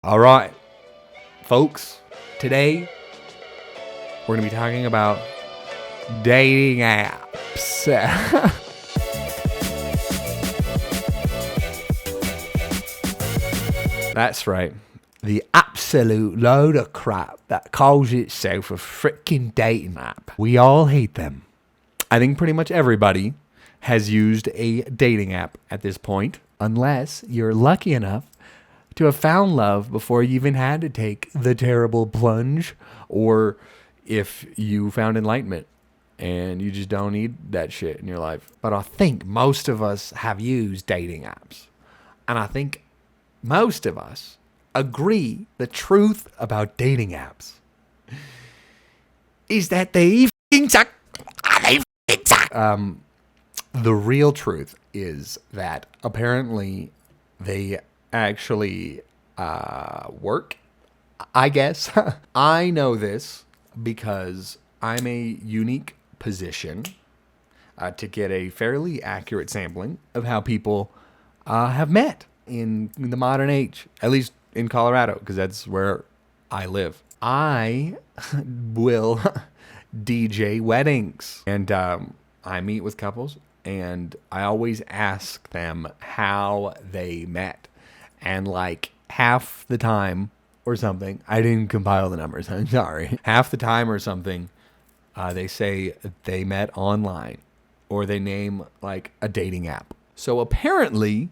All right, folks, today we're going to be talking about dating apps. That's right. The absolute load of crap that calls itself a freaking dating app. We all hate them. I think pretty much everybody has used a dating app at this point, unless you're lucky enough to have found love before you even had to take the terrible plunge, or if you found enlightenment and you just don't need that shit in your life. But I think most of us have used dating apps. And I think most of us agree the truth about dating apps is that they f***ing suck. They f***ing suck. The real truth is that apparently they actually work, I guess. I know this because I'm a unique position to get a fairly accurate sampling of how people have met in the modern age, at least in Colorado, because that's where I live. I will DJ weddings, and I meet with couples, and I always ask them how they met. And like half the time or something, I didn't compile the numbers, I'm sorry. Half the time or something, they say they met online, or they name like a dating app. So apparently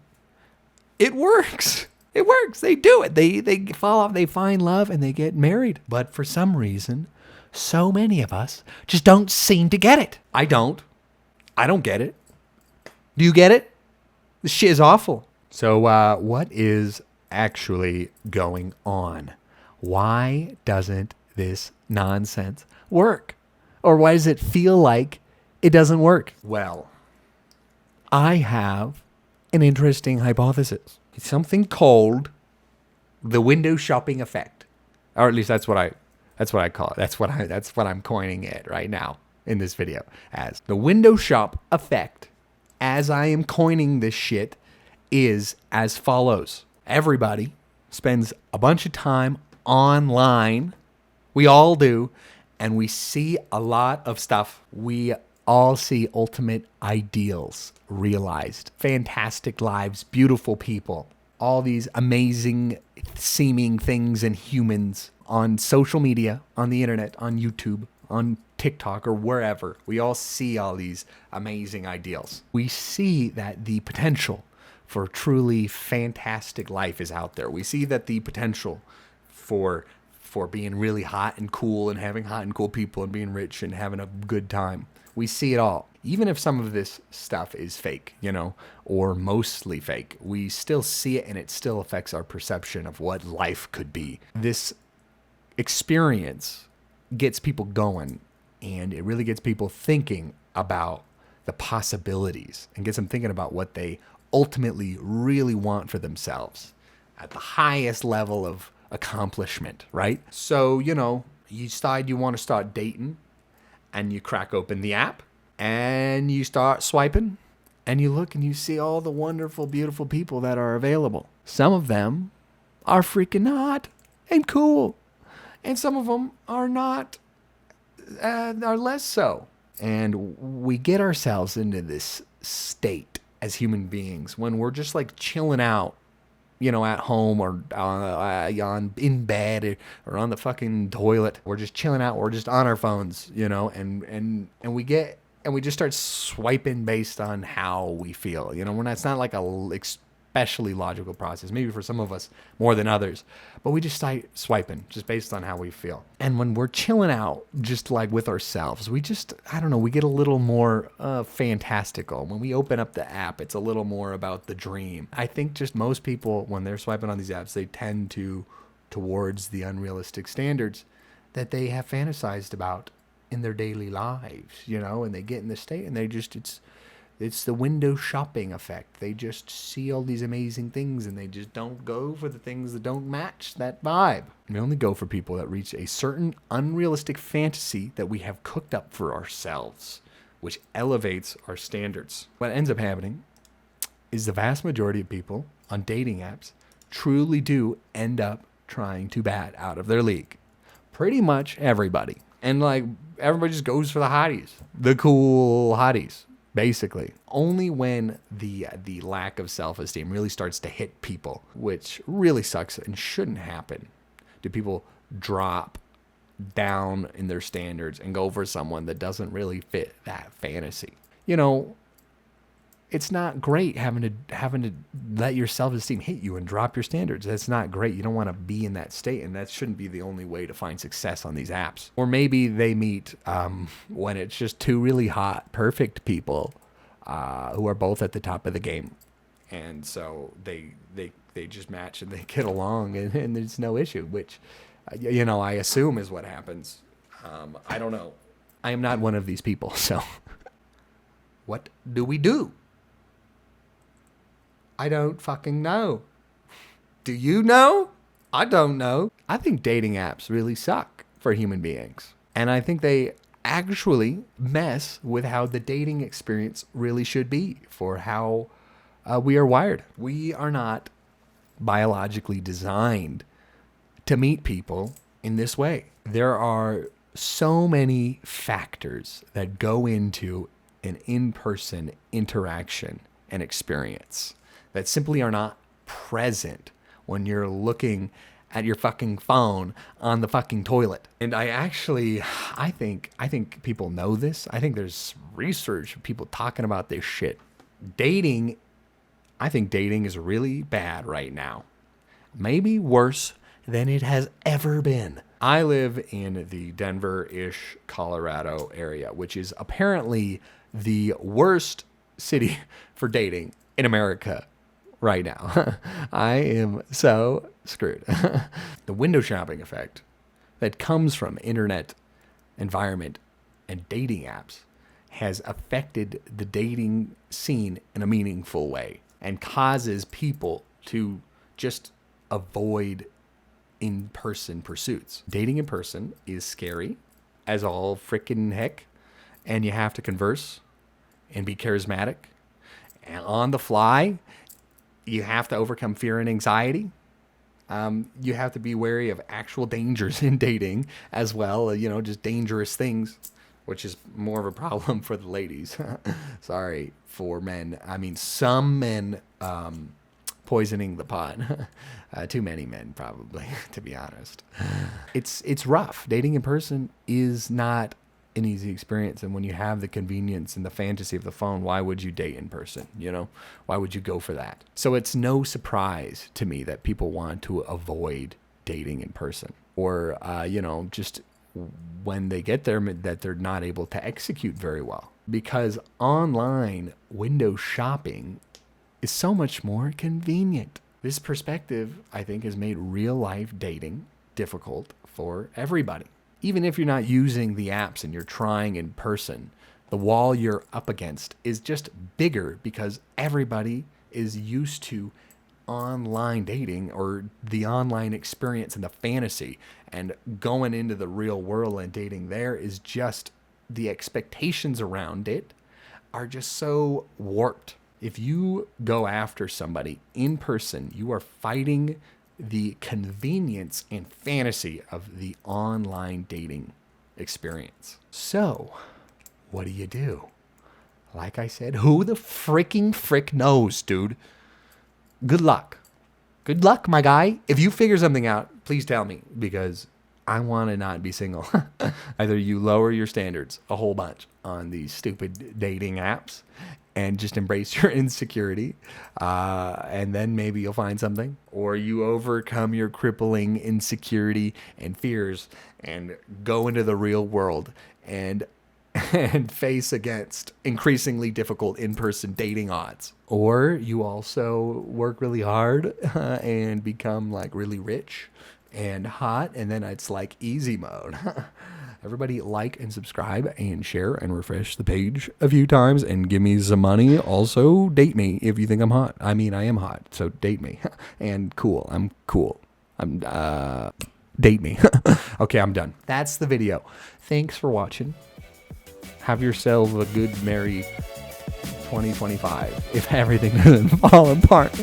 it works. It works. They do it. They fall off, they find love, and they get married. But for some reason, so many of us just don't seem to get it. I don't get it. Do you get it? This shit is awful. So what is actually going on? Why doesn't this nonsense work? Or why does it feel like it doesn't work? Well, I have an interesting hypothesis. It's something called the window shopping effect. Or at least that's what I call it. That's what I'm coining it right now in this video as. The window shop effect, as I am coining this shit, is as follows. Everybody spends a bunch of time online. We all do. And we see a lot of stuff. We all see ultimate ideals realized. Fantastic lives, beautiful people. All these amazing seeming things and humans on social media, on the internet, on YouTube, on TikTok, or wherever. We all see all these amazing ideals. We see that the potential for truly fantastic life is out there. We see that the potential for being really hot and cool and having hot and cool people and being rich and having a good time. We see it all. Even if some of this stuff is fake, or mostly fake, we still see it, and it still affects our perception of what life could be. This experience gets people going, and it really gets people thinking about the possibilities and gets them thinking about what they ultimately really want for themselves at the highest level of accomplishment, right? So, you decide you want to start dating, and you crack open the app and you start swiping, and you look and you see all the wonderful, beautiful people that are available. Some of them are freaking hot and cool, and some of them are not, are less so. And we get ourselves into this state as human beings when we're just like chilling out, at home, or in bed, or on the fucking toilet. We're just chilling out. We're just on our phones, and we just start swiping based on how we feel. It's not like a especially logical process. Maybe for some of us more than others, but we just start swiping just based on how we feel. And when we're chilling out, just like with ourselves, we just, we get a little more fantastical. When we open up the app, it's a little more about the dream. I think just most people, when they're swiping on these apps, they tend towards the unrealistic standards that they have fantasized about in their daily lives, and they get in the state, and they just, it's the window shopping effect. They just see all these amazing things, and they just don't go for the things that don't match that vibe. We only go for people that reach a certain unrealistic fantasy that we have cooked up for ourselves, which elevates our standards. What ends up happening is the vast majority of people on dating apps truly do end up trying to bat out of their league. Pretty much everybody. And like everybody just goes for the hotties, the cool hotties, basically. Only when the lack of self-esteem really starts to hit people, which really sucks and shouldn't happen, do people drop down in their standards and go for someone that doesn't really fit that fantasy. You know, it's not great having to let your self-esteem hit you and drop your standards. That's not great. You don't want to be in that state, and that shouldn't be the only way to find success on these apps. Or maybe they meet when it's just two really hot, perfect people who are both at the top of the game, and so they just match and they get along, and there's no issue. Which, you know, I assume is what happens. I don't know. I am not one of these people, so what do we do? I don't fucking know. Do you know? I don't know. I think dating apps really suck for human beings. And I think they actually mess with how the dating experience really should be for how we are wired. We are not biologically designed to meet people in this way. There are so many factors that go into an in-person interaction and experience that simply are not present when you're looking at your fucking phone on the fucking toilet. And I think people know this. I think there's research of people talking about this shit. I think dating is really bad right now. Maybe worse than it has ever been. I live in the Denver-ish, Colorado area, which is apparently the worst city for dating in America right now. I am so screwed. The window shopping effect that comes from internet environment and dating apps has affected the dating scene in a meaningful way and causes people to just avoid in-person pursuits. Dating in person is scary as all frickin' heck, and you have to converse and be charismatic and on the fly. You have to overcome fear and anxiety. You have to be wary of actual dangers in dating as well, just dangerous things, which is more of a problem for the ladies. Sorry for men. I mean, some men poisoning the pot. Too many men, probably, to be honest. It's rough. Dating in person is not an easy experience, and when you have the convenience and the fantasy of the phone, why would you date in person? Why would you go for that? So it's no surprise to me that people want to avoid dating in person, or just when they get there, that they're not able to execute very well, because online window shopping is so much more convenient. This perspective, I think, has made real life dating difficult for everybody. Even if you're not using the apps and you're trying in person, the wall you're up against is just bigger because everybody is used to online dating or the online experience and the fantasy, and going into the real world and dating there is just, the expectations around it are just so warped. If you go after somebody in person, you are fighting the convenience and fantasy of the online dating experience. So, what do? Like I said, who the freaking frick knows, dude? Good luck. Good luck, my guy. If you figure something out, please tell me, because I want to not be single. Either you lower your standards a whole bunch on these stupid dating apps and just embrace your insecurity, and then maybe you'll find something, or you overcome your crippling insecurity and fears and go into the real world and face against increasingly difficult in-person dating odds. Or you also work really hard and become like really rich and hot, and then it's like easy mode. Everybody like and subscribe and share and refresh the page a few times and give me some money. Also, date me if you think I'm hot. I mean, I am hot, so date me. And cool. I'm cool. Date me. Okay, I'm done. That's the video. Thanks for watching. Have yourself a good, merry 2025 if everything doesn't fall apart.